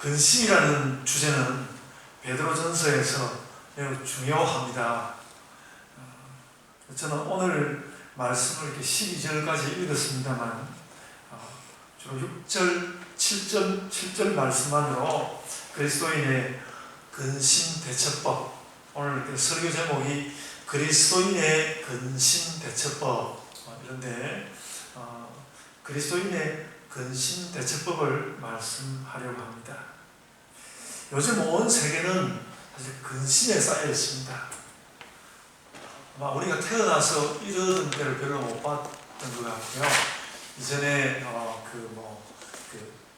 근심이라는 주제는 베드로전서에서 매우 중요합니다. 저는 오늘 말씀을 이렇게 12절까지 읽었습니다만 주로 6절, 7절 말씀만으로 그리스도인의 근심 대처법, 오늘 설교 제목이 그리스도인의 근심 대처법 이런데 그리스도인의 근심 대처법을 말씀하려고 합니다. 요즘 온 세계는 사실 근심에 쌓여 있습니다. 아마 우리가 태어나서 이런 때를 별로 못 봤던 것 같고요. 이전에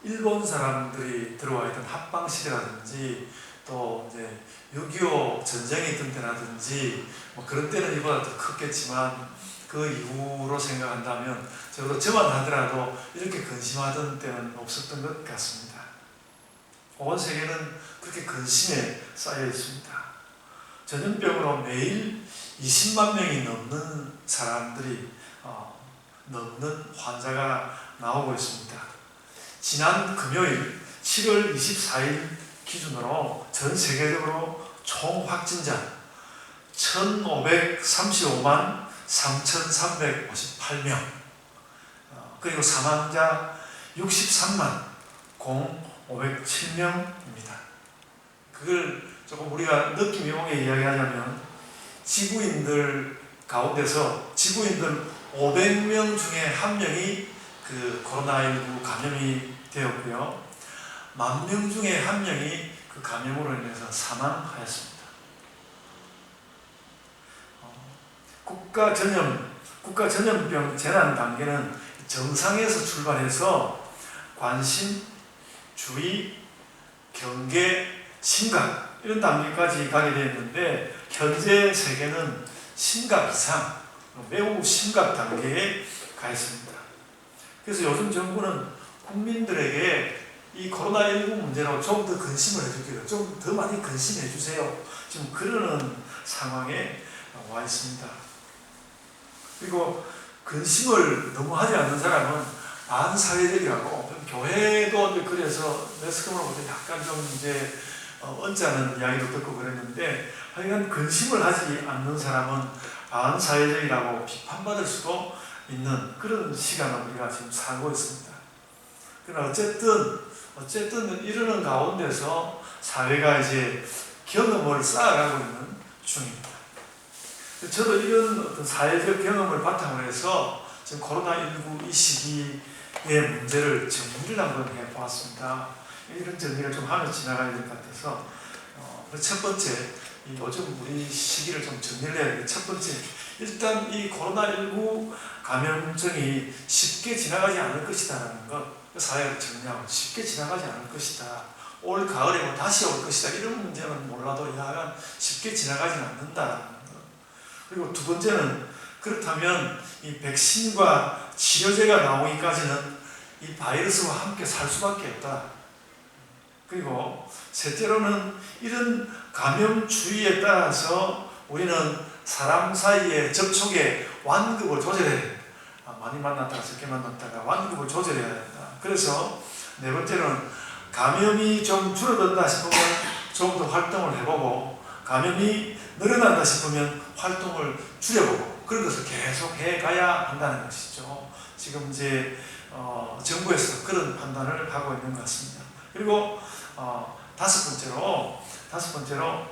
일본 사람들이 들어와 있던 합방 시대라든지 또 이제 6.25 전쟁이 있던 때라든지 그런 때는 이보다 더 컸겠지만 그 이후로 생각한다면 적어도 저만 하더라도 이렇게 근심하던 때는 없었던 것 같습니다. 온 세계는 그렇게 근심에 쌓여 있습니다. 전염병으로 매일 20만 명이 넘는 사람들이 넘는 환자가 나오고 있습니다. 지난 금요일 7월 24일 기준으로 전 세계적으로 총 확진자 1,535만 3,358명, 그리고 사망자 63만 507명입니다. 그걸 조금 우리가 느낌 있게 이야기하자면 지구인들 가운데서 지구인들 500명 중에 1명이 그 코로나19 감염이 되었고요. 10,000명 중에 1명이 그 감염으로 인해서 사망하였습니다. 국가 전염병 재난 단계는 정상에서 출발해서 관심, 주의, 경계, 심각 이런 단계까지 가게 되었는데 현재 세계는 심각 이상, 매우 심각 단계에 가 있습니다. 그래서 요즘 정부는 국민들에게 이 코로나19 문제로 좀 더 근심을 해주기로, 좀 더 많이 근심해 주세요. 지금 그러는 상황에 와 있습니다. 그리고 근심을 너무 하지 않는 사람은 반사회적이라고, 교회도 그래서 매스컴으로부터 약간 좀 이제 언짢은 이야기도 듣고 그랬는데, 하여간 근심을 하지 않는 사람은 반사회적이라고 비판받을 수도 있는 그런 시간을 우리가 지금 살고 있습니다. 그러나 어쨌든 이러는 가운데서 사회가 이제 경험을 쌓아가고 있는 중입니다. 저도 이런 어떤 사회적 경험을 바탕으로 해서 지금 코로나19 이 시기의 문제를 정리를 한번 해보았습니다. 이런 정리를 좀 하면 지나가야 될 것 같아서 첫 번째, 요즘 우리 시기를 좀 정리를 해야 되겠 첫 번째, 일단 이 코로나19 감염증이 쉽게 지나가지 않을 것이다라는 것, 사회를 정리하고 쉽게 지나가지 않을 것이다. 올 가을에 다시 올 것이다. 이런 문제는 몰라도 약간 쉽게 지나가지는 않는다라는 것. 그리고 두 번째는, 그렇다면 이 백신과 치료제가 나오기까지는 이 바이러스와 함께 살 수밖에 없다. 그리고 셋째로는 이런 감염 추이에 따라서 우리는 사람 사이의 접촉의 완급을 조절해야 된다. 많이 만났다가 적게 만났다가 완급을 조절해야 된다. 그래서 네 번째로는 감염이 좀 줄어든다 싶으면 좀 더 활동을 해보고, 감염이 늘어난다 싶으면 활동을 줄여보고, 그런 것을 계속 해가야 한다는 것이죠. 지금 이제 정부에서 그런 판단을 하고 있는 것 같습니다. 그리고 다섯 번째로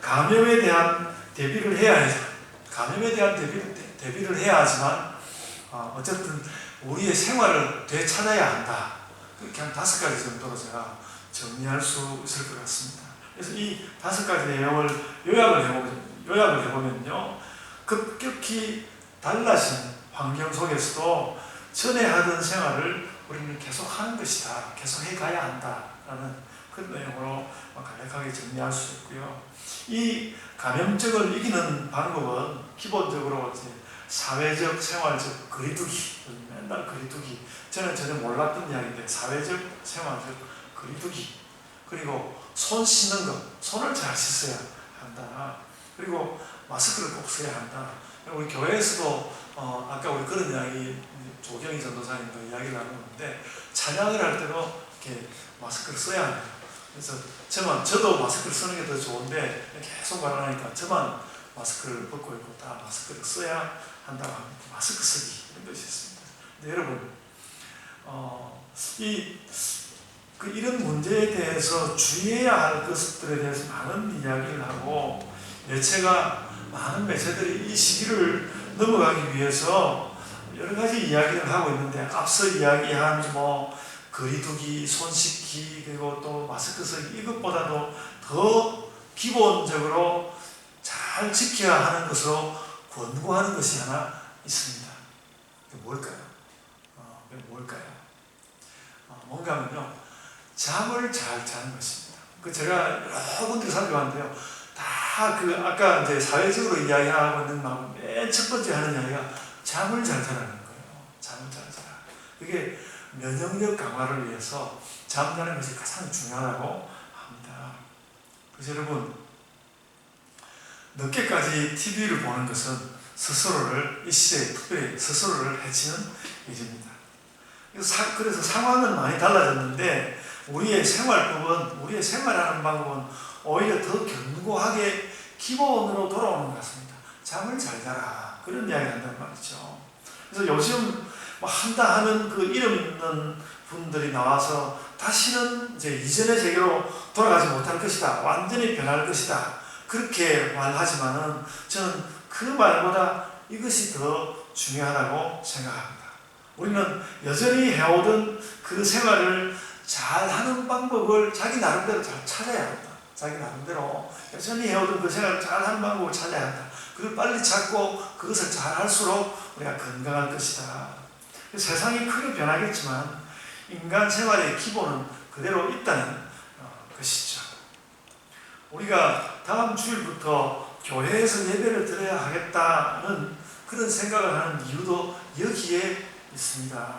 감염에 대한 대비를 해야 해요. 감염에 대한 대비를 해야 하지만 어쨌든 우리의 생활을 되찾아야 한다. 그렇게 한 5가지 정도로 제가 정리할 수 있을 것 같습니다. 그래서 이 5가지 내용을 요약을 해보면요, 급격히 달라진 환경 속에서도 전에 하던 생활을 우리는 계속 하는 것이다. 계속 해가야 한다라는 그런 내용으로 간략하게 정리할 수 있고요. 이 감염증을 이기는 방법은 기본적으로 이제 사회적, 생활적 거리두기, 맨날 거리두기. 저는 전혀 몰랐던 이야기인데, 사회적, 생활적 거리두기. 그리고 손 씻는 것, 손을 잘 씻어야 한다. 그리고 마스크를 꼭 써야 한다. 우리 교회에서도 아까 우리 그런 이야기, 조경희 전도사님도 이야기를 나누는데, 찬양을 할 때도 이렇게 마스크를 써야 한다. 그래서 저도 마스크를 쓰는 게 더 좋은데 계속 말하니까 저만 마스크를 벗고 있고 다 마스크를 써야 한다고 합니다. 마스크 쓰기 이런 것이 있습니다. 근데 여러분 이런 문제에 대해서 주의해야 할 것들에 대해서 많은 이야기를 하고 많은 매체들이 이 시기를 넘어가기 위해서 여러 가지 이야기를 하고 있는데 앞서 이야기한 거리두기, 손 씻기, 그리고 또 마스크 쓰기 이것보다도 더 기본적으로 잘 지켜야 하는 것으로 권고하는 것이 하나 있습니다. 그게 뭘까요? 뭔가 하면요, 잠을 잘 자는 것입니다. 제가 여러 군데 살펴봤는데요, 다 아까 이제 사회적으로 이야기하고 있는 맨 첫 번째 하는 이야기가 잠을 잘 자라는 거예요. 잠을 잘 자라. 그게 면역력 강화를 위해서 잠자는 것이 가장 중요하다고 합니다. 그래서 여러분, 늦게까지 TV를 보는 것은 이 시대에 특별히 스스로를 해치는 일입니다. 그래서 상황은 많이 달라졌는데 우리의 생활하는 방법은 오히려 더 견고하게 기본으로 돌아오는 것 같습니다. 잠을 잘 자라. 그런 이야기 한단 말이죠. 그래서 요즘 한다 하는 이름 있는 분들이 나와서 다시는 이제 이전의 세계로 돌아가지 못할 것이다. 완전히 변할 것이다. 그렇게 말하지만은 저는 그 말보다 이것이 더 중요하다고 생각합니다. 우리는 여전히 해오던 그 생활을 잘 하는 방법을 자기 나름대로 잘 찾아야 한다. 자기 나름대로 여전히 해오던 그 생활을 잘 하는 방법을 찾아야 한다. 그걸 빨리 찾고 그것을 잘 할수록 우리가 건강할 것이다. 세상이 크게 변하겠지만 인간 생활의 기본은 그대로 있다는 것이죠. 우리가 다음 주일부터 교회에서 예배를 드려야 하겠다는 그런 생각을 하는 이유도 여기에 있습니다.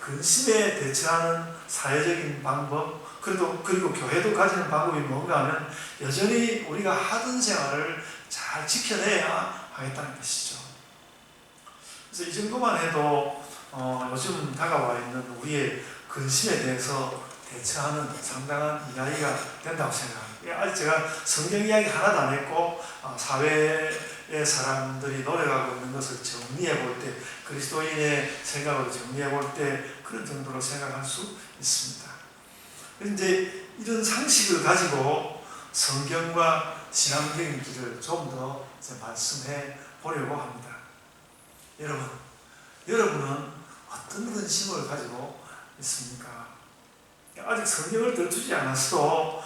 근심에 대처하는 사회적인 방법, 그리고 교회도 가지는 방법이 뭔가 하면 여전히 우리가 하던 생활을 잘 지켜내야 하겠다는 것이죠. 그래서 이 정도만 해도 요즘 다가와 있는 우리의 근심에 대해서 대처하는 상당한 이야기가 된다고 생각합니다. 아직 제가 성경 이야기 하나도 안 했고 사회의 사람들이 노력하고 있는 것을 정리해 볼 때, 그리스도인의 생각으로 정리해 볼 때 그런 정도로 생각할 수 있습니다. 그런데 이런 상식을 가지고 성경과 신앙적인 길을 좀 더 말씀해 보려고 합니다. 여러분은 어떤 근심을 가지고 있습니까? 아직 성경을 들추지 않았어도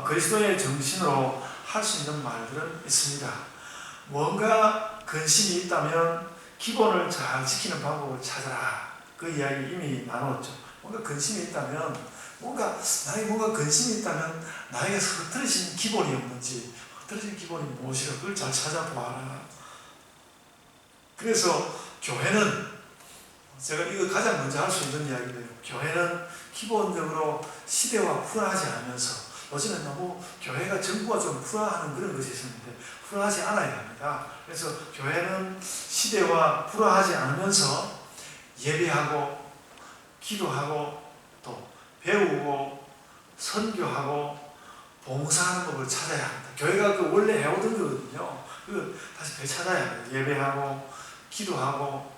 그리스도의 정신으로 할 수 있는 말들은 있습니다. 뭔가 근심이 있다면 기본을 잘 지키는 방법을 찾아라. 그 이야기 이미 나누었죠. 뭔가 근심이 있다면 나에게 뭔가 근심이 있다면 나에게 흐트러진 기본이 없는지, 흐트러진 기본이 무엇이라 그걸 잘 찾아보아라. 그래서 교회는 제가 이거 가장 먼저 할 수 있는 이야기인데요. 교회는 기본적으로 시대와 풀어하지 않으면서, 요즘은 너무 교회가 정부가 좀 풀어하는 그런 것이 있었는데 풀어하지 않아야 합니다. 그래서 교회는 시대와 풀어하지 않으면서 예배하고 기도하고 또 배우고 선교하고 봉사하는 법을 찾아야 합니다. 교회가 원래 해오던 거거든요. 다시 되찾아야 합니다. 예배하고 기도하고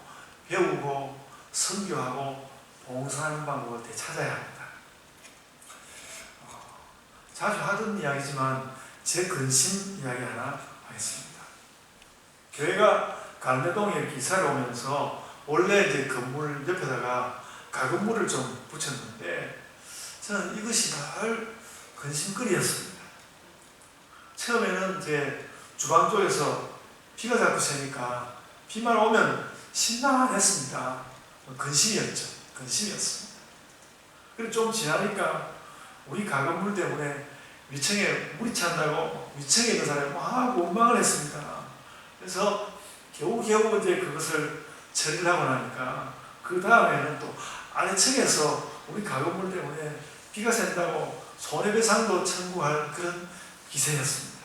배우고 선교하고 봉사하는 방법을 되찾아야 합니다. 자주 하던 이야기지만 제 근심 이야기 하나 하겠습니다. 교회가 갈매동에 이렇게 이사를 오면서 원래 이제 건물 옆에다가 가건물을 좀 붙였는데 저는 이것이 늘 근심거리였습니다. 처음에는 이제 주방 쪽에서 비가 자꾸 새니까 비만 오면 심란했습니다. 근심이었습니다. 그리고 좀 지나니까 우리 가건물 때문에 위층에 물이 찬다고 위층에 있는 사람이 막 원망을 했습니다. 그래서 겨우 이제 그것을 처리를 하고 나니까 그 다음에는 또 아래층에서 우리 가건물 때문에 비가 샌다고 손해배상도 청구할 그런 기세였습니다.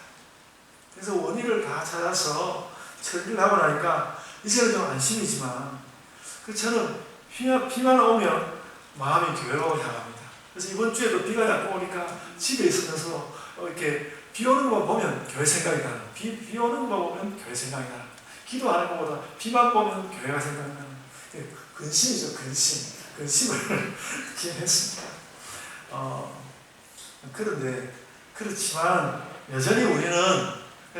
그래서 원인을 다 찾아서 처리를 하고 나니까 이제는 좀 안심이지만 저는 비만 오면 마음이 교회로 향합니다. 그래서 이번 주에도 비가 자꾸 오니까 집에 있으면서 이렇게 비 오는 거 보면 교회 생각이 나는, 비 오는 거 보면 교회 생각이 나는, 기도하는 것보다 비만 보면 교회가 생각이 나는, 근심이죠, 근심을 기억했습니다. 그런데 그렇지만 여전히 우리는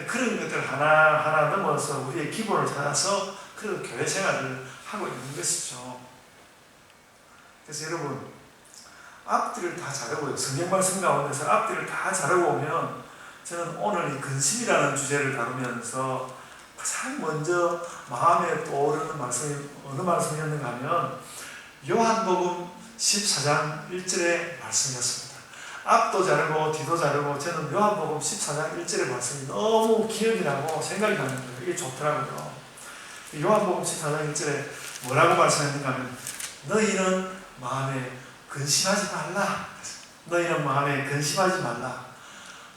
그런 것들 하나하나 넘어서 우리의 기본을 찾아서 그런 교회 생활을 하고 있는 것이죠. 그래서 여러분, 앞뒤를 다 자르고요. 성경 말씀 가운데서 앞뒤를 다 자르고 오면 저는 오늘 이 근심이라는 주제를 다루면서 가장 먼저 마음에 떠오르는 말씀이 어느 말씀이었는가 하면 요한복음 14장 1절의 말씀이었습니다. 앞도 자르고 뒤도 자르고 저는 요한복음 14장 1절의 말씀이 너무 기억이 나고 생각이 나는 거예요. 이게 좋더라고요. 요한복음 14장 1절에 뭐라고 말씀했는가 하면 너희는 마음에 근심하지 말라. 너희는 마음에 근심하지 말라.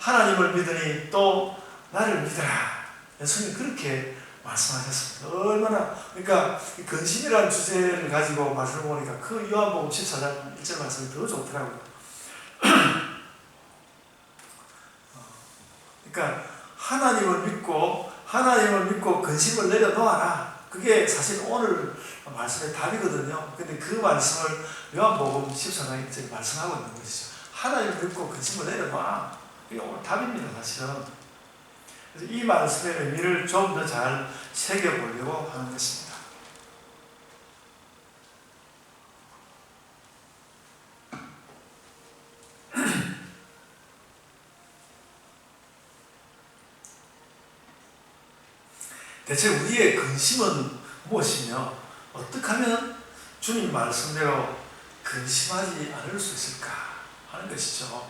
하나님을 믿으니 또 나를 믿어라. 예수님이 그렇게 말씀하셨습니다. 얼마나, 그러니까 근심이라는 주제를 가지고 말씀을 보니까 그 요한복음 14장 1절 말씀이 더 좋더라고요. 그러니까 하나님을 믿고 근심을 내려놓아라. 그게 사실 오늘 말씀의 답이거든요. 근데 그 말씀을 요한복음 14장 1절에 말씀하고 있는 것이죠. 하나님을 믿고 근심을 내려놔. 이게 오늘 답입니다, 사실은. 그래서 이 말씀의 의미를 좀 더 잘 새겨보려고 하는 것입니다. 대체 우리의 근심은 무엇이며 어떻게 하면 주님 말씀대로 근심하지 않을 수 있을까 하는 것이죠.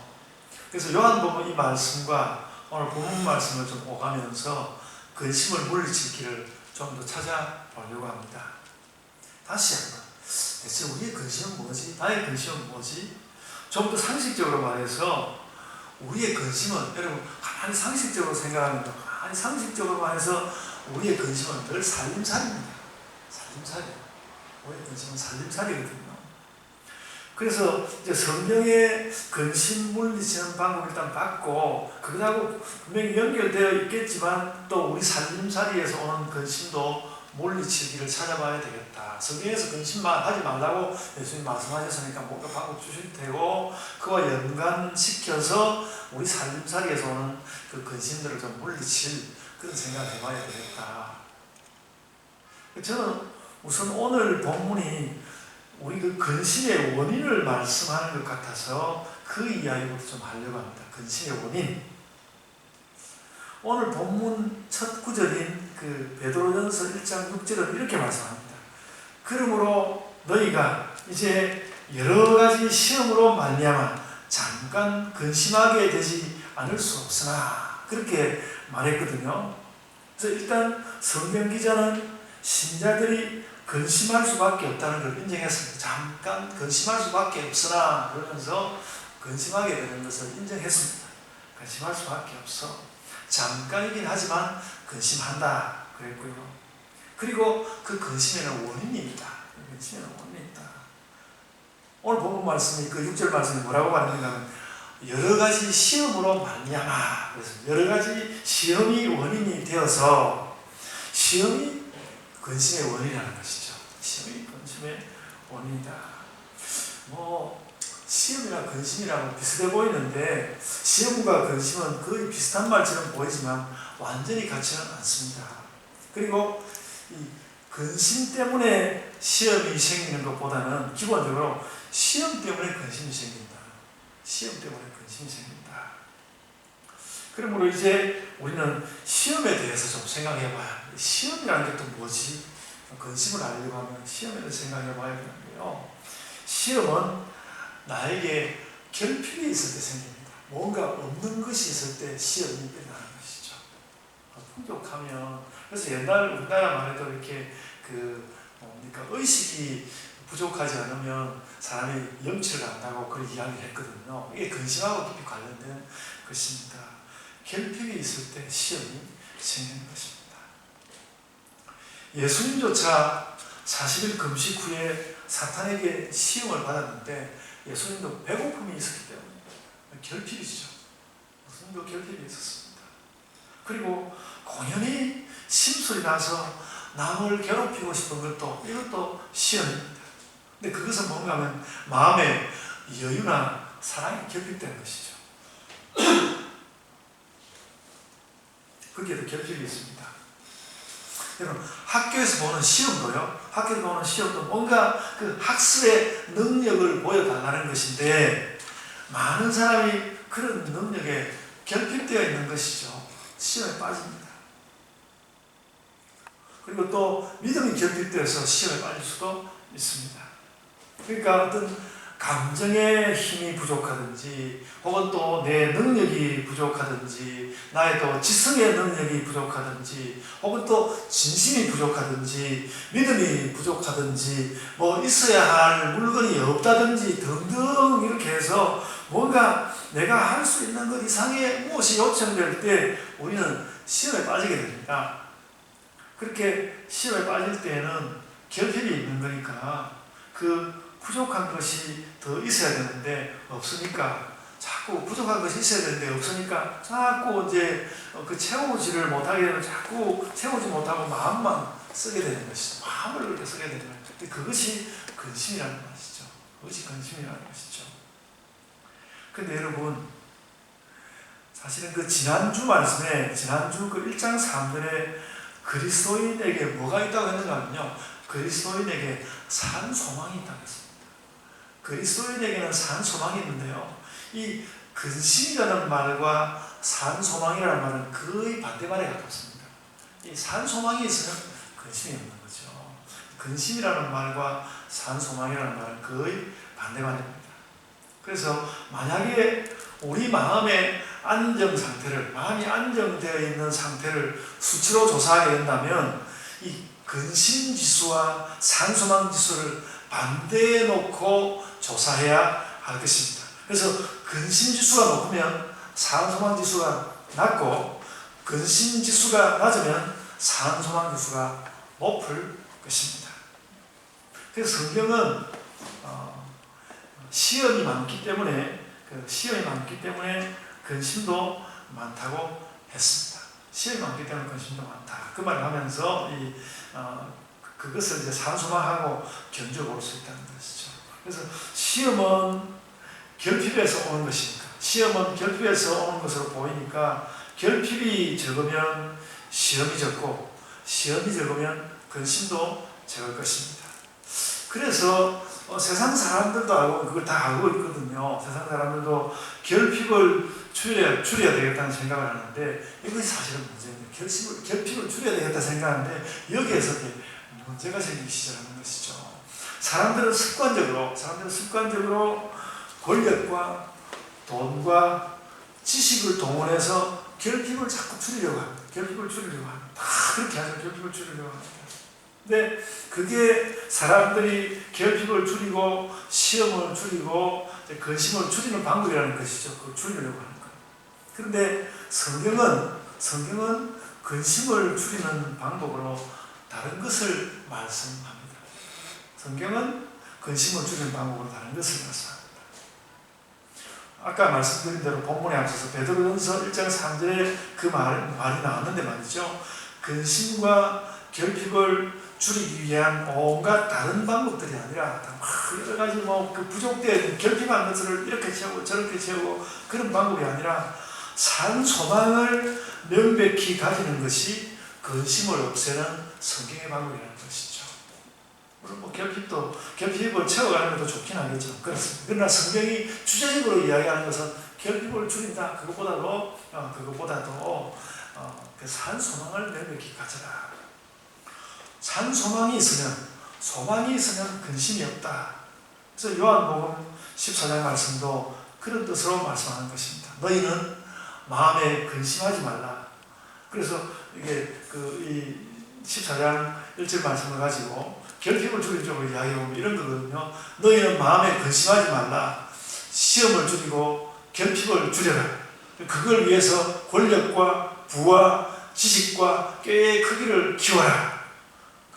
그래서 요한복음 이 말씀과 오늘 본문 말씀을 좀 오가면서 근심을 물리칠 길을 좀 더 찾아보려고 합니다. 다시 한번, 대체 우리의 근심은 뭐지? 나의 근심은 뭐지? 좀 더 상식적으로 말해서 우리의 근심은, 여러분 가만히 상식적으로 생각합니다. 가만히 상식적으로 말해서 우리의 근심은 늘 살림살이입니다. 살림살이에요. 우리의 근심은 살림살이거든요. 그래서 이제 성경의 근심 물리치는 방법을 일단 받고, 그것하고 분명히 연결되어 있겠지만 또 우리 살림살이에서 오는 근심도 물리치기를 찾아봐야 되겠다. 성경에서 근심만 하지 말라고 예수님 말씀하셨으니까 뭔가 방법 주실 테고, 그와 연관시켜서 우리 살림살이에서 오는 그 근심들을 좀 물리칠 그런 생각을 해봐야 되겠다. 저는 우선 오늘 본문이 우리 그 근심의 원인을 말씀하는 것 같아서 그 이야기부터 좀 하려고 합니다. 근심의 원인. 오늘 본문 첫 구절인 그 베드로전서 1장 6절은 이렇게 말씀합니다. 그러므로 너희가 이제 여러 가지 시험으로 말미암아 잠깐 근심하게 되지 않을 수 없으나, 그렇게 말했거든요. 그래서 일단 성경 기자는 신자들이 근심할 수밖에 없다는 걸 인정했습니다. 잠깐 근심할 수밖에 없으나 그러면서 근심하게 되는 것을 인정했습니다. 근심할 수밖에 없어. 잠깐이긴 하지만 근심한다 그랬고요. 그리고 그 근심에는 원인이 있다. 근심에는 원인이 있다. 오늘 본문 말씀이 그 6절 말씀이 뭐라고 말했는가 하면 여러 가지 시험으로 말미암아. 그래서 여러 가지 시험이 원인이 되어서, 시험이 근심의 원인이라는 것이죠. 시험이 근심의 원인이다. 시험이나 근심이랑 비슷해 보이는데 시험과 근심은 거의 비슷한 말처럼 보이지만 완전히 같지는 않습니다. 그리고 이 근심 때문에 시험이 생기는 것보다는 기본적으로 시험 때문에 근심이 생긴다. 시험 때문에 근심이 생긴다. 그러므로 이제 우리는 시험에 대해서 좀 생각해 봐야, 시험이라는 게 또 뭐지? 근심을 알려고 하면 시험에 대해서 생각해 봐야 되는데요. 시험은 나에게 결핍이 있을 때 생깁니다. 뭔가 없는 것이 있을 때 시험이 일어나는 것이죠. 풍족하면, 그래서 옛날 우리나라만 해도 이렇게 의식이 부족하지 않으면 사람이 염치를 안다고 그런 이야기를 했거든요. 이게 근심하고 깊이 관련된 것입니다. 결핍이 있을 때 시험이 생기는 것입니다. 예수님조차 40일 금식 후에 사탄에게 시험을 받았는데 예수님도 배고픔이 있었기 때문에 결핍이죠. 예수님도 결핍이 있었습니다. 그리고 공연히 심술이 나서 남을 괴롭히고 싶은 것도 이것도 시험입니다. 근데 그것은 뭔가 하면 마음의 여유나 사랑이 결핍되는 것이죠. 거기에도 결핍이 있습니다. 여러분, 학교에서 보는 시험도요, 학교에서 보는 시험도 뭔가 그 학습의 능력을 보여달라는 것인데, 많은 사람이 그런 능력에 결핍되어 있는 것이죠. 시험에 빠집니다. 그리고 또 믿음이 결핍되어서 시험에 빠질 수도 있습니다. 그러니까 어떤 감정의 힘이 부족하든지, 혹은 또 내 능력이 부족하든지, 나의 또 지성의 능력이 부족하든지, 혹은 또 진심이 부족하든지, 믿음이 부족하든지, 뭐 있어야 할 물건이 없다든지 등등 이렇게 해서 뭔가 내가 할 수 있는 것 이상의 무엇이 요청될 때 우리는 시험에 빠지게 됩니다. 그렇게 시험에 빠질 때에는 결핍이 있는 거니까 그 부족한 것이 더 있어야 되는데 없으니까, 자꾸 부족한 것이 있어야 되는데 없으니까 자꾸 이제 그 채우지를 못하게 되면 자꾸 채우지 못하고 마음만 쓰게 되는 것이죠. 마음을 그렇게 쓰게 되는 거예요. 근데 그것이 근심이라는 것이죠. 그것이 근심이라는 것이죠. 근데 여러분, 사실은 그 지난주 말씀에, 지난주 그 1장 3절에 그리스도인에게 뭐가 있다고 했는가 하면요, 그리스도인에게 산 소망이 있다고 했습니다. 그리스도인에게는 산 소망이 있는데요, 이 근심이라는 말과 산 소망이라는 말은 거의 반대말에 가깝습니다. 이 산 소망이 있으면 근심이 없는 거죠. 근심이라는 말과 산 소망이라는 말은 거의 반대말입니다. 그래서 만약에 우리 마음의 안정 상태를, 마음이 안정되어 있는 상태를 수치로 조사하게 된다면 이 근심 지수와 산 소망 지수를 반대해 놓고 조사해야 할 것입니다. 그래서 근심 지수가 높으면 산 소망 지수가 낮고, 근심 지수가 낮으면 산 소망 지수가 높을 것입니다. 그래서 성경은 시험이 많기 때문에, 근심도 많다고 했습니다. 시험이 많기 때문에 근심도 많다. 그 말을 하면서 그것을 이제 산소망하고 견주어 볼 수 있다는 것이죠. 그래서 시험은 결핍에서 오는 것이니까, 시험은 결핍에서 오는 것으로 보이니까, 결핍이 적으면 시험이 적고, 시험이 적으면 근심도 적을 것입니다. 그래서 세상 사람들도 알고, 그걸 다 알고 있거든요. 세상 사람들도 결핍을 줄여야 되겠다는 생각을 하는데, 이것이 사실은 문제입니다. 결핍을 줄여야 되겠다 생각하는데, 여기에서 문제가 생기기 시작하는 것이죠. 사람들은 습관적으로 권력과 돈과 지식을 동원해서 결핍을 자꾸 줄이려고 합니다. 다 그렇게 하죠. 결핍을 줄이려고 합니다. 근데 그게 사람들이 결핍을 줄이고 시험을 줄이고 근심을 줄이는 방법이라는 것이죠. 그걸 줄이려고 하는 거예요. 그런데 성경은 근심을 줄이는 방법으로 다른 것을 말씀합니다. 성경은 근심을 줄이는 방법으로 다른 것을 말씀합니다. 아까 말씀드린 대로 본문에 앞서서 베드로전서 1장 3절에 그 말이 나왔는데 말이죠. 근심과 결핍을 줄이기 위한 온갖 다른 방법들이 아니라 여러 가지 그 부족된 결핍한 것을 이렇게 채우고 저렇게 채우고 그런 방법이 아니라 산 소망을 명백히 가지는 것이 근심을 없애는 성경의 방법이라는 것이죠. 물론 결핍을 채워가는 것도 좋긴 하겠죠. 그렇습니다. 그러나 성경이 주제적으로 이야기하는 것은 결핍을 줄인다. 그것보다도 그 산 소망을 명백히 가져라. 산 소망이 있으면 근심이 없다. 그래서 요한복음 14장 말씀도 그런 뜻으로 말씀하는 것입니다. 너희는 마음에 근심하지 말라. 그래서 이게 이 14장 1절 말씀을 가지고 결핍을 줄인 쪽으로 이야기해보면 이런 거거든요. 너희는 마음에 근심하지 말라. 시험을 줄이고 결핍을 줄여라. 그걸 위해서 권력과 부와 지식과 꾀의 크기를 키워라.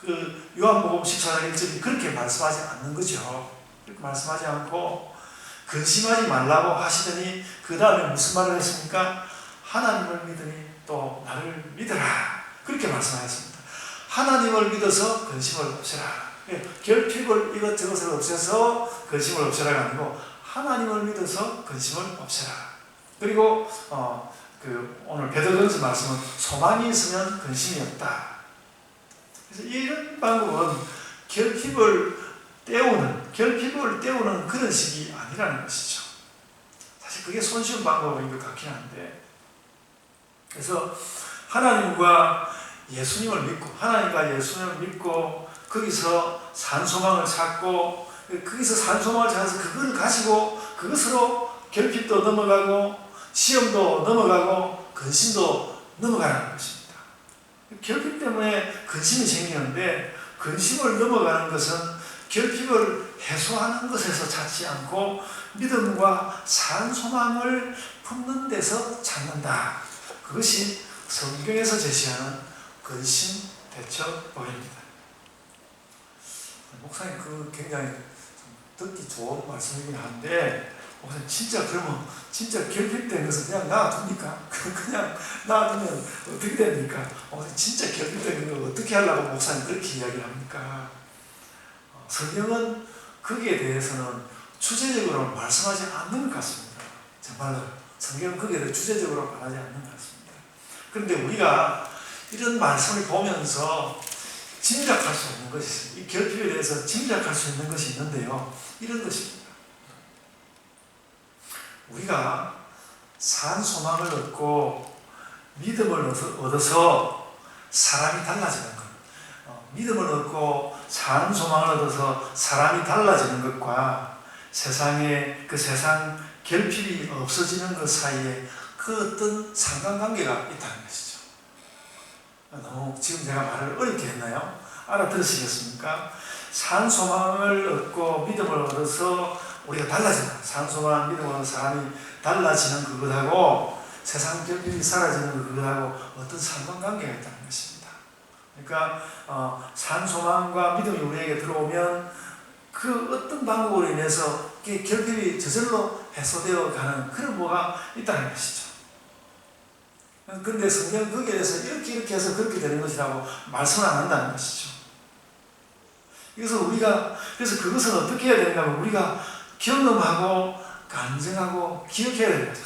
그 요한복음 14장 1절이 그렇게 말씀하지 않는 거죠. 그렇게 말씀하지 않고 근심하지 말라고 하시더니 그 다음에 무슨 말을 했습니까? 하나님을 믿으니 또 나를 믿으라. 그렇게 말씀하셨습니다. 하나님을 믿어서 근심을 없애라. 결핍을 이것저것을 없애서 근심을 없애라가 아니고 하나님을 믿어서 근심을 없애라. 그리고 오늘 베드로전서 말씀은 소망이 있으면 근심이 없다. 그래서 이런 방법은 결핍을 때우는 그런 식이 아니라는 것이죠. 사실 그게 손쉬운 방법인 것 같긴 한데, 그래서 하나님과 예수님을 믿고 거기서 산소망을 찾고 거기서 산소망을 찾아서 그걸 가지고 그것으로 결핍도 넘어가고 시험도 넘어가고 근심도 넘어가는 것입니다. 결핍 때문에 근심이 생기는데 근심을 넘어가는 것은 결핍을 해소하는 것에서 찾지 않고 믿음과 산소망을 품는 데서 찾는다. 그것이 성경에서 제시하는 근심 대처법입니다. 목사님 굉장히 듣기 좋은 말씀이긴 한데, 목사님 진짜 결핍된 것은 그냥 놔둡니까? 그냥 놔두면 어떻게 됩니까? 목사님 진짜 결핍된 걸 어떻게 하려고 목사님 그렇게 이야기를 합니까? 성경은 거기에 대해서는 주제적으로 말씀하지 않는 것 같습니다. 정말로 성경은 거기에 대해 주제적으로 말하지 않는 것 같습니다. 그런데 우리가 이런 말씀을 보면서 짐작할 수 있는 것이 있습니다. 이 결핍에 대해서 짐작할 수 있는 것이 있는데요. 이런 것입니다. 우리가 산 소망을 얻고 믿음을 얻어서 사람이 달라지는 것, 믿음을 얻고 산 소망을 얻어서 사람이 달라지는 것과 세상 결핍이 없어지는 것 사이에 그 어떤 상관관계가 있다는 것이죠. 너무 지금 제가 말을 어렵게 했나요? 알아들으시겠습니까? 산 소망을 얻고 믿음을 얻어서 우리가 달라진다. 산 소망, 믿음을 얻어서 사람이 달라지는 그것하고 세상 결핍이 사라지는 그것하고 어떤 상관관계가 있다는 것입니다. 그러니까 산 소망과 믿음이 우리에게 들어오면 그 어떤 방법으로 인해서 결핍이 저절로 해소되어 가는 그런 뭐가 있다는 것이죠. 그런데 성경은 거기에 대해서 이렇게 해서 그렇게 되는 것이라고 말씀을 안 한다는 것이죠. 그래서 그것은 어떻게 해야 되는가 하면 우리가 경험하고 간증하고 기억해야 됩니다.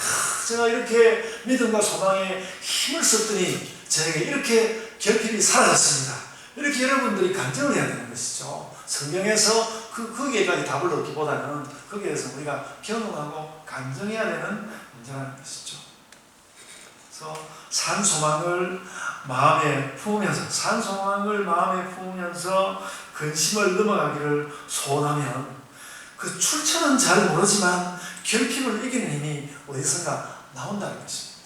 제가 이렇게 믿음과 소망에 힘을 썼더니 저에게 이렇게 결핍이 사라졌습니다. 이렇게 여러분들이 간증을 해야 되는 것이죠. 성경에서 거기에까지 답을 얻기보다는 거기에 대해서 우리가 경험하고 간증해야 되는 문제라는 것이죠. 그래서 산 소망을 마음에 품으면서 근심을 넘어가기를 소원하면 그 출처는 잘 모르지만 결핍을 이기는 힘이 어디선가 나온다는 것입니다.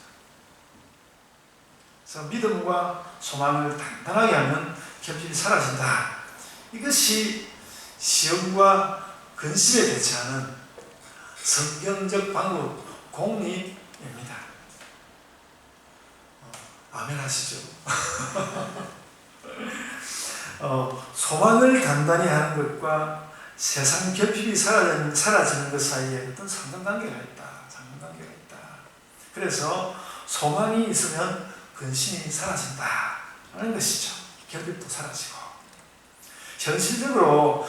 그래서 믿음과 소망을 단단하게 하면 결핍이 사라진다. 이것이 시험과 근심에 대처하는 성경적 방법, 공립입니다. 아멘 하시죠. 소망을 단단히 하는 것과 세상 결핍이 사라지는 것 사이에 어떤 상관관계가 있다. 그래서 소망이 있으면 근심이 사라진다 하는 것이죠. 결핍도 사라지고. 현실적으로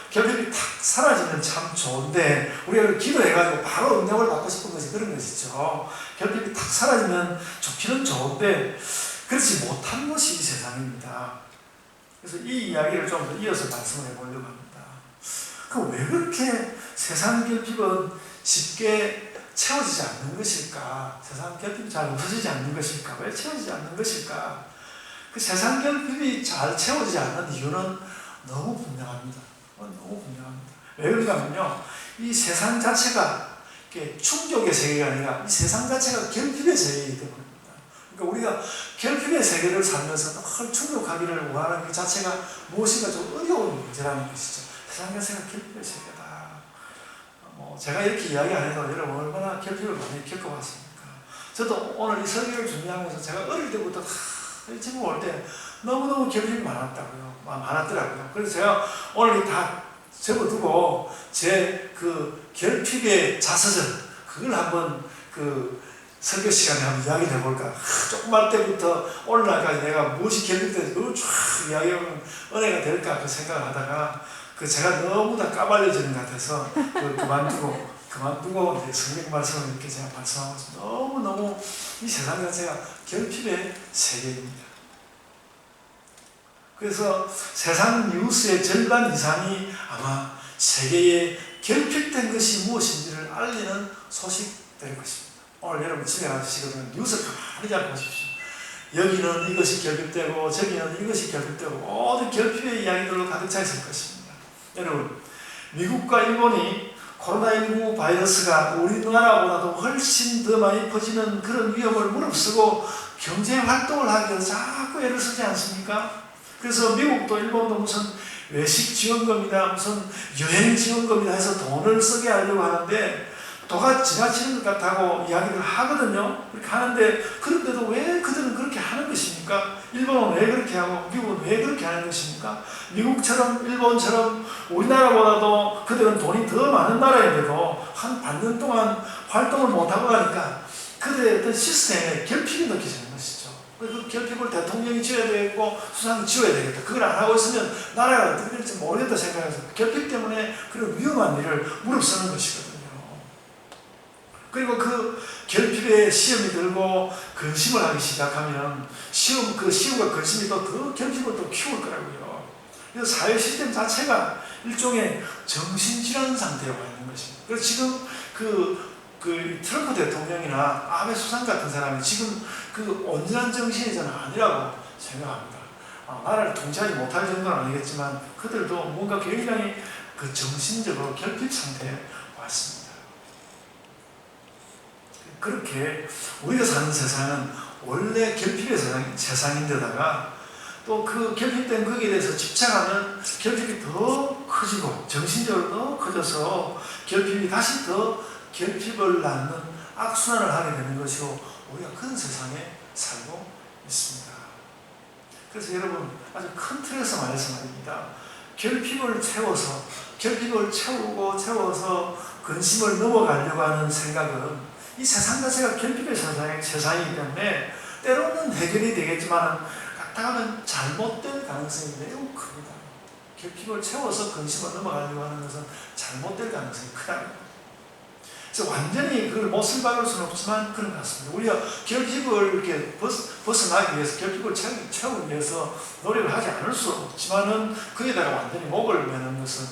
결핍이 탁 사라지면 참 좋은데, 우리가 기도해가지고 바로 응답을 받고 싶은 것이 그런 것이죠. 결핍이 탁 사라지면 좋기는 좋은데 그렇지 못한 것이 이 세상입니다. 그래서 이 이야기를 좀 더 이어서 말씀을 해보려고 합니다. 그럼 왜 그렇게 세상 결핍은 쉽게 채워지지 않는 것일까? 세상 결핍이 잘 없어지지 않는 것일까? 왜 채워지지 않는 것일까? 그 세상 결핍이 잘 채워지지 않는 이유는 너무 분명합니다. 왜 그러냐면요, 이 세상 자체가 충족의 세계가 아니라 이 세상 자체가 결핍의 세계이기 때문입니다. 그러니까 우리가 결핍의 세계를 살면서 늘 충족하기를 원하는 그 자체가 무엇인가 좀 어려운 문제라는 것이죠. 세상 자체가 결핍의 세계다. 제가 이렇게 이야기 안 해도 여러분 얼마나 결핍을 많이 겪어봤습니까? 저도 오늘 이 설교를 준비하면서 제가 어릴 때부터 지금 올 때 너무너무 결핍이 많았더라고요. 그래서 제가 오늘 다 접어두고 제 그 결핍의 자서전 그걸 한번 그 설교 시간에 한번 이야기를 해볼까. 조그만 때부터 오늘날까지 내가 무엇이 결핍돼서 그걸 쫙 이야기하면 은혜가 될까 그 생각을 하다가 그 제가 너무 다 까발려지는 것 같아서 그만두고 이제 성경 말씀을 이렇게 제가 말씀하고 있습니다. 너무너무 이 세상 자체가 결핍의 세계입니다. 그래서 세상 뉴스의 절반 이상이 아마 세계에 결핍된 것이 무엇인지를 알리는 소식될 것입니다. 오늘 여러분 집에 가시거든요. 뉴스를 가만히 잘 보십시오. 여기는 이것이 결핍되고 저기는 이것이 결핍되고 모든 결핍의 이야기들로 가득 차 있을 것입니다. 여러분, 미국과 일본이 코로나19 바이러스가 우리나라보다도 훨씬 더 많이 퍼지는 그런 위험을 무릅쓰고 경제활동을 하기 위해서 자꾸 애를 쓰지 않습니까? 그래서 미국도 일본도 무슨 외식 지원금이나 무슨 여행 지원금이나 해서 돈을 쓰게 하려고 하는데 도가 지나치는 것 같다고 이야기를 하거든요. 그렇게 하는데 그런데도 왜 그들은 그렇게 하는 것입니까? 일본은 왜 그렇게 하고 미국은 왜 그렇게 하는 것입니까? 미국처럼 일본처럼 우리나라보다도 그들은 돈이 더 많은 나라인데도 한 반년 동안 활동을 못하고 가니까 그들의 어떤 시스템에 결핍이 느껴지는 것이죠. 그 결핍을 대통령이 지어야 되겠고 수상이 지어야 되겠다. 그걸 안 하고 있으면 나라가 어떻게 될지 모르겠다 생각해서 결핍 때문에 그런 위험한 일을 무릅쓰는 것이거든요. 그리고 그 결핍에 시험이 들고 근심을 하기 시작하면 그 시험과 근심이 또 더 결핍을 또 키울 거라고요. 그래서 사회 시스템 자체가 일종의 정신질환 상태에 와 있는 것입니다. 그래서 지금 그 트럼프 대통령이나 아베 수상 같은 사람이 지금 그 온전한 정신이 저는 아니라고 생각합니다. 나라를 통치하지 못할 정도는 아니겠지만 그들도 뭔가 굉장히 그 정신적으로 결핍 상태에 왔습니다. 그렇게 우리가 사는 세상은 원래 결핍의 세상인데다가 또 그 결핍된 거기에 대해서 집착하면 결핍이 더 커지고 정신적으로 더 커져서 결핍이 다시 더 결핍을 낳는 악순환을 하게 되는 것이고 우리가 그런 세상에 살고 있습니다. 그래서 여러분 아주 큰 틀에서 말씀드립니다. 결핍을 채워서 근심을 넘어가려고 하는 생각은 이 세상 자체가 결핍의 세상이기 때문에 때로는 해결이 되겠지만 갔다 가면 잘못된 가능성이 매우 큽니다. 결핍을 채워서 근심을 넘어가려고 하는 것은 잘못될 가능성이 크다. 그래서 완전히 그걸 못을 박을 수는 없지만 그런 것 같습니다. 우리가 결핍을 이렇게 벗어나기 위해서 결핍을 채우기 위해서 노력을 하지 않을 수 없지만은 거기다가 완전히 목을 매는 것은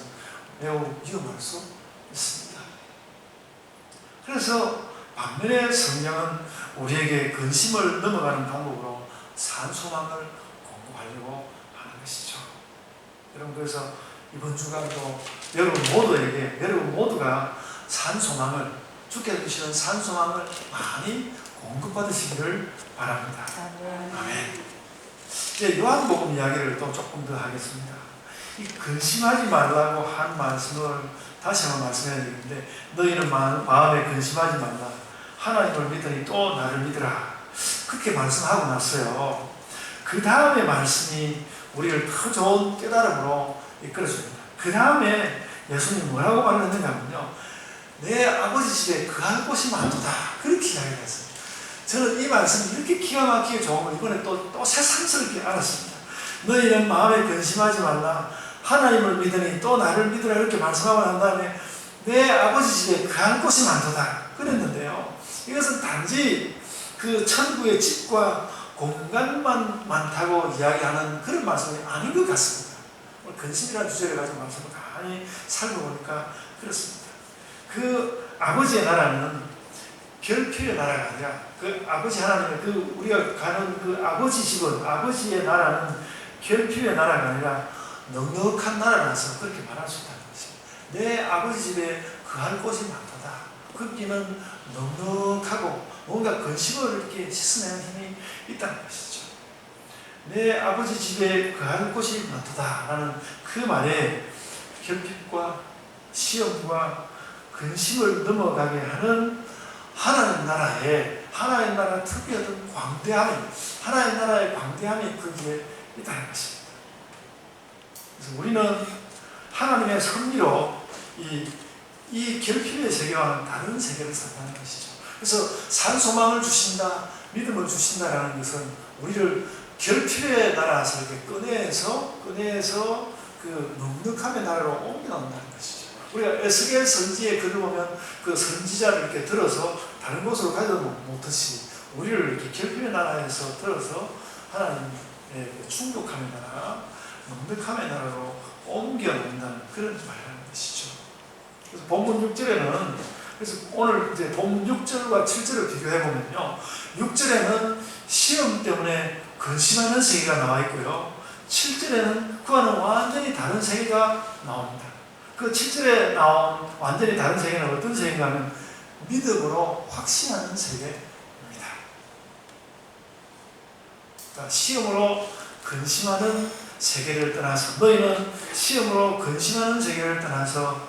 매우 위험할 수 있습니다. 그래서 반면에 성경은 우리에게 근심을 넘어가는 방법으로 산소망을 공부하려고 하는 것이죠. 여러분 그래서 이번 주간도 여러분 모두가 산소망을 주께 주시는 산소망을 많이 공급받으시기를 바랍니다. 아멘. 이제 요한복음 이야기를 또 조금 더 하겠습니다. 이 근심하지 말라고 한 말씀을 다시 한번 말씀해야 되는데 너희는 마음에 근심하지 말라. 하나님을 믿으니 또 나를 믿으라. 그렇게 말씀하고 났어요. 그 다음에 말씀이 우리를 더 좋은 깨달음으로 이끌어줍니다. 그 다음에 예수님이 뭐라고 말했는가 하면요. 내 아버지 집에 거할 곳이 많도다. 그렇게 이야기를 했어요. 저는 이 말씀이 이렇게 기가 막히게 좋은 걸 이번에 또 새삼스럽게 알았습니다. 너희는 마음에 근심하지 말라. 하나님을 믿으니 또 나를 믿으라. 이렇게 말씀하고 난 다음에 내 아버지 집에 거할 곳이 많도다. 그랬는데요. 이것은 단지 그 천국의 집과 공간만 많다고 이야기하는 그런 말씀이 아닌 것 같습니다. 근심이라는 주제를 가지고 말씀을 가만히 살펴보니까 그렇습니다. 그 아버지의 나라는 결핍의 나라가 아니라 그 아버지 하나님의 그 우리가 가는 그 아버지 집은 아버지의 나라는 결핍의 나라가 아니라 넉넉한 나라라서 그렇게 말할 수 있다는 것입니다. 내 아버지 집에 거할 곳이 많도다. 거기는 넉넉하고 뭔가 근심을 이렇게 씻어내는 힘이 있다는 것이죠. 내 아버지 집에 거할 곳이 많도다라는 그 말에 결핍과 시험과 근심을 넘어가게 하는 하나님 나라 특유의 광대함이 하나님 나라의 광대함이 거기에 있다는 것입니다. 그래서 우리는 하나님의 섭리로 이 결핍의 세계와는 다른 세계를 산다는 것이죠. 그래서 산 소망을 주신다, 믿음을 주신다라는 것은 우리를 결핍의 나라에서 이렇게 꺼내서 그 넉넉함의 나라로 옮겨놓는다는 것이죠. 우리가 에스겔 선지에 글을 보면 그 선지자를 이렇게 들어서 다른 곳으로 가지도 못하시 우리를 이렇게 결핍의 나라에서 들어서 하나님의 충족함의 나라, 넉넉함의 나라로 옮겨놓는다는 그런 말이라는 것이죠. 그래서 본문 6절에는 그래서 오늘 이제 본문 6절과 7절을 비교해 보면요, 6절에는 시험 때문에 근심하는 세계가 나와 있고요, 7절에는 그와는 완전히 다른 세계가 나옵니다. 그 7절에 나온 완전히 다른 세계는 어떤 세계인가 하면 믿음으로 확신하는 세계입니다. 그러니까 시험으로 근심하는 세계를 떠나서, 너희는 시험으로 근심하는 세계를 떠나서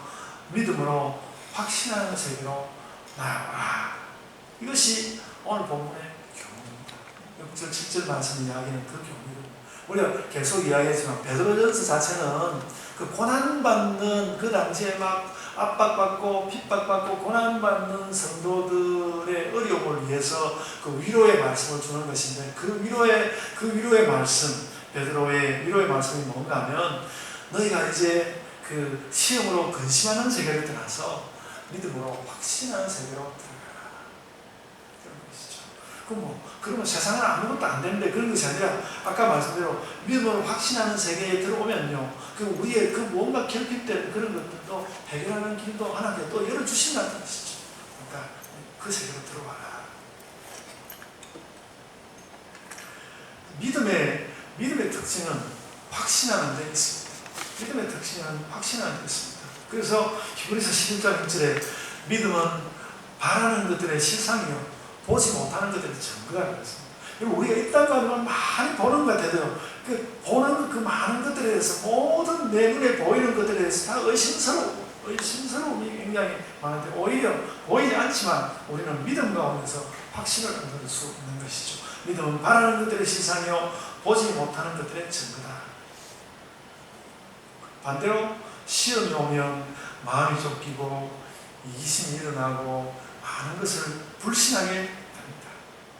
믿음으로 확신하는 세계로 나아오라. 이것이 오늘 본문의 교훈입니다. 6절, 7절 말씀 이야기는 그 교훈이거든요. 우리가 계속 이야기했지만 베드로전서 자체는 그 고난받는 그 당시에 막 압박받고 핍박받고 고난받는 성도들의 어려움을 위해서 그 위로의 말씀을 주는 것인데, 그 위로의 말씀, 베드로의 위로의 말씀이 뭔가 하면, 너희가 이제 그 시험으로 근심하는 세계를 떠나서 믿음으로 확신하는 세계로 들어가라. 그런 것이죠. 그러면 세상은 아무것도 안 되는데 그런 것이 아니라, 아까 말씀대로 믿음으로 확신하는 세계에 들어오면요, 그 우리의 그 뭔가 결핍된 그런 것들도 해결하는 길도 하나님께 또 열어주신다는 것이죠. 그러니까 그 세계로 들어와라. 믿음의 특징은 확신하는 데 있습니다. 믿음의 특징은 확신하는 데 있습니다. 그래서 히브리서 11장 1절에 믿음은 바라는 것들의 실상이요 보지 못하는 것들의 증거가 되었습니다. 우리가 이 땅 가지고 많이 보는 것 같아도 보는 그 많은 것들에 대해서, 모든 내 눈에 보이는 것들에 대해서 다 의심스러움이 굉장히 많은데, 오히려 보이지 않지만 우리는 믿음 가운데서 확신을 얻을 수 있는 것이죠. 믿음은 바라는 것들의 실상이요 보지 못하는 것들의 증거다. 반대로 시험이 오면 마음이 쫓기고 이기심이 일어나고 많은 것을 불신하게 됩니다.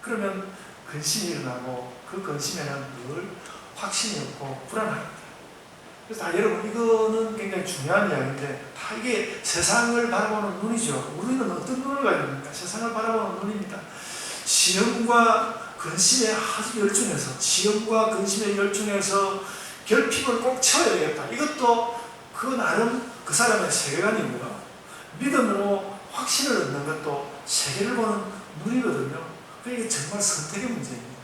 그러면 근심이 일어나고 그 근심에는 늘 확신이 없고 불안합니다. 그래서 여러분, 이거는 굉장히 중요한 이야기인데, 다 이게 세상을 바라보는 눈이죠. 우리는 어떤 눈을 가지고 있습니까? 세상을 바라보는 눈입니다. 시험과 근심에 아주 열중해서, 시험과 근심에 열중해서 결핍을 꼭 채워야 되겠다. 이것도 그 나름 그 사람의 세계관이고요. 믿음으로 확신을 얻는 것도 세계를 보는 눈이거든요. 그게 정말 선택의 문제입니다.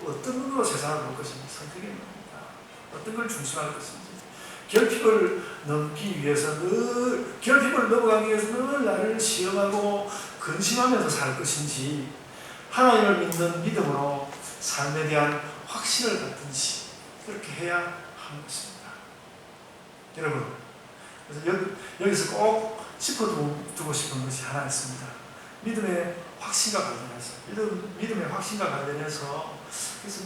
어떤 눈으로 세상을 볼 것인지 선택의 문제입니다. 어떤 걸 중심할 것인지. 결핍을 넘기 위해서 결핍을 넘어가기 위해서 늘 나를 시험하고 근심하면서 살 것인지, 하나님을 믿는 믿음으로 삶에 대한 확신을 갖든지, 그렇게 해야 하는 것입니다. 여러분, 그래서 여기서 꼭 짚어두고 싶은 것이 하나 있습니다. 믿음의 확신과 관련해서, 믿음의 확신과 관련해서, 그래서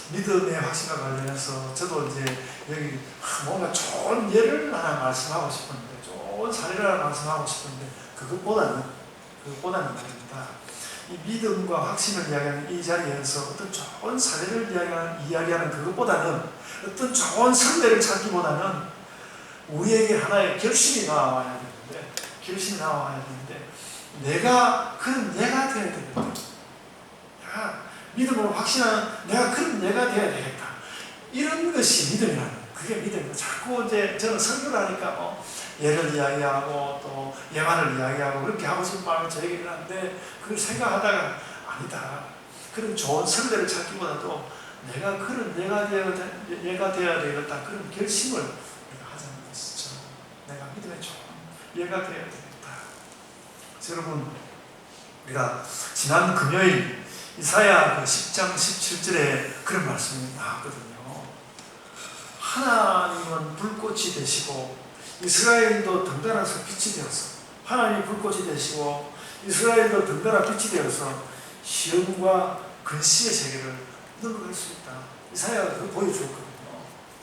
믿음의 확신과 관련해서 저도 이제 여기 뭔가 좋은 예를 하나 말씀하고 싶은데, 좋은 사례를 하나 말씀하고 싶은데, 그것보다는 말입니다. 이 믿음과 확신을 이야기하는 이 자리에서 어떤 좋은 사례를 이야기하는 그것보다는, 어떤 좋은 선례를 찾기보다는 우리에게 하나의 결심이 나와야 되는데, 내가 돼야 되겠다. 믿음으로 확신하는 내가 돼야 되겠다. 이런 것이 믿음이라는 거예요. 그게 믿음이에요. 자꾸 이제 저는 설교를 하니까 예를 이야기하고 또 예만을 이야기하고 그렇게 하고 싶은 마음이 저 얘기를 하는데, 그걸 생각하다가 아니다. 그런 좋은 선례를 찾기보다도 내가 돼야 되겠다. 그런 결심을 우리가 하자는 것이죠. 내가 믿음의 좋은 얘가 돼야 되겠다. 여러분, 우리가 지난 금요일 이사야 10장 17절에 그런 말씀이 나왔거든요. 하나님은 불꽃이 되시고 이스라엘도 덩달아서 빛이 되어서, 하나님이 불꽃이 되시고 이스라엘도 덩달아 빛이 되어서 시험과 근심의 세계를 넘어갈 수 있다. 이사야가 그걸 보여주었거든요.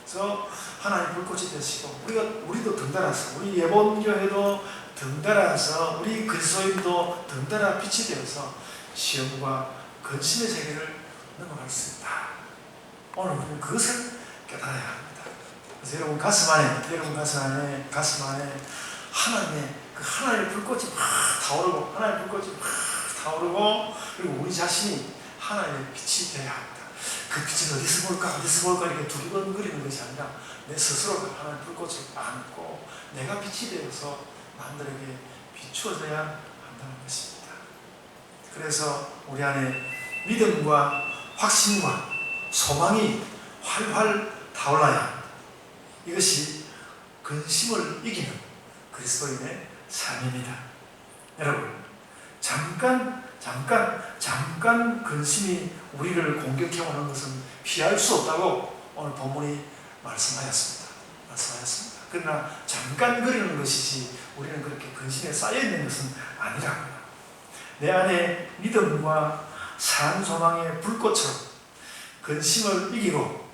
그래서 하나님 불꽃이 되시고 우리도 덩달아서 우리 예본교회도 덩달아서 우리 그리스도인도 덩달아 빛이 되어서 시험과 근심의 세계를 넘어갈 수 있다. 오늘 우리는 그것을 깨달아야 합니다. 그래서 여러분 가슴 안에 하나님의 그 하나님의 불꽃이 막 타오르고 하나님의 불꽃이 막 타오르고 그리고 우리 자신이 하나님의 빛이 되어야 합니다. 그 빛은 어디서 볼까 이렇게 두리번거리는 것이 아니라 내 스스로가 하나님의 불꽃을 안고 내가 빛이 되어서 남들에게 비추어져야 한다는 것입니다. 그래서 우리 안에 믿음과 확신과 소망이 활활 타올라야 합니다. 이것이 근심을 이기는 그리스도인의 삶입니다. 여러분, 잠깐 근심이 우리를 공격해오는 것은 피할 수 없다고 오늘 본문이 말씀하였습니다. 그러나 잠깐 그리는 것이지 우리는 그렇게 근심에 쌓여있는 것은 아니라고요. 내 안에 믿음과 사랑 소망의 불꽃처럼 근심을 이기고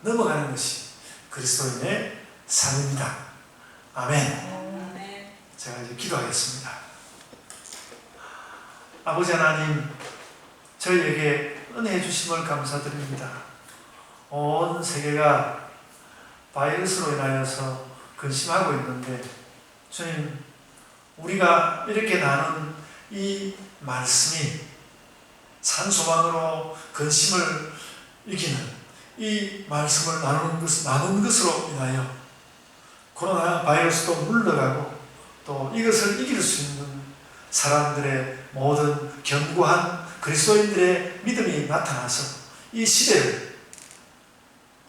넘어가는 것이 그리스도인의 삶입니다. 아멘. 제가 이제 기도하겠습니다. 아버지 하나님, 저희에게 은혜 주심을 감사드립니다. 온 세계가 바이러스로 인하여서 근심하고 있는데 주님, 우리가 이렇게 나눈 이 말씀이 산소망으로 근심을 이기는 이 말씀을 나눈 것으로 인하여 코로나 바이러스도 물러가고 또 이것을 이길 수 있는 사람들의 모든 견고한 그리스도인들의 믿음이 나타나서 이 시대를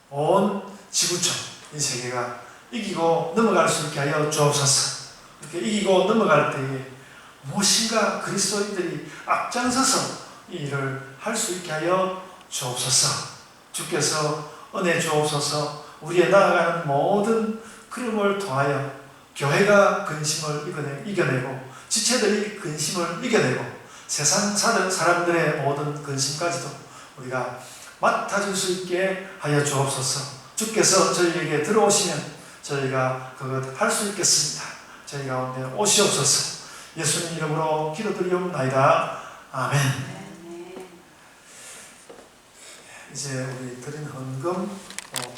온 지구촌 이 세계가 이기고 넘어갈 수 있게 하여 주옵소서. 이렇게 이기고 넘어갈 때에 무엇인가 그리스도인들이 앞장서서 이 일을 할 수 있게 하여 주옵소서. 주께서 은혜 주옵소서. 우리의 나아가는 모든 흐름을 통하여 교회가 근심을 이겨내고 지체들이 근심을 이겨내고 세상 사람들의 모든 근심까지도 우리가 맡아줄 수 있게 하여 주옵소서. 주께서 저희에게 들어오시면 저희가 그것 할 수 있겠습니다. 저희 가운데 오시옵소서. 예수님 이름으로 기도드리옵나이다. 아멘. 이제 우리 드린 헌금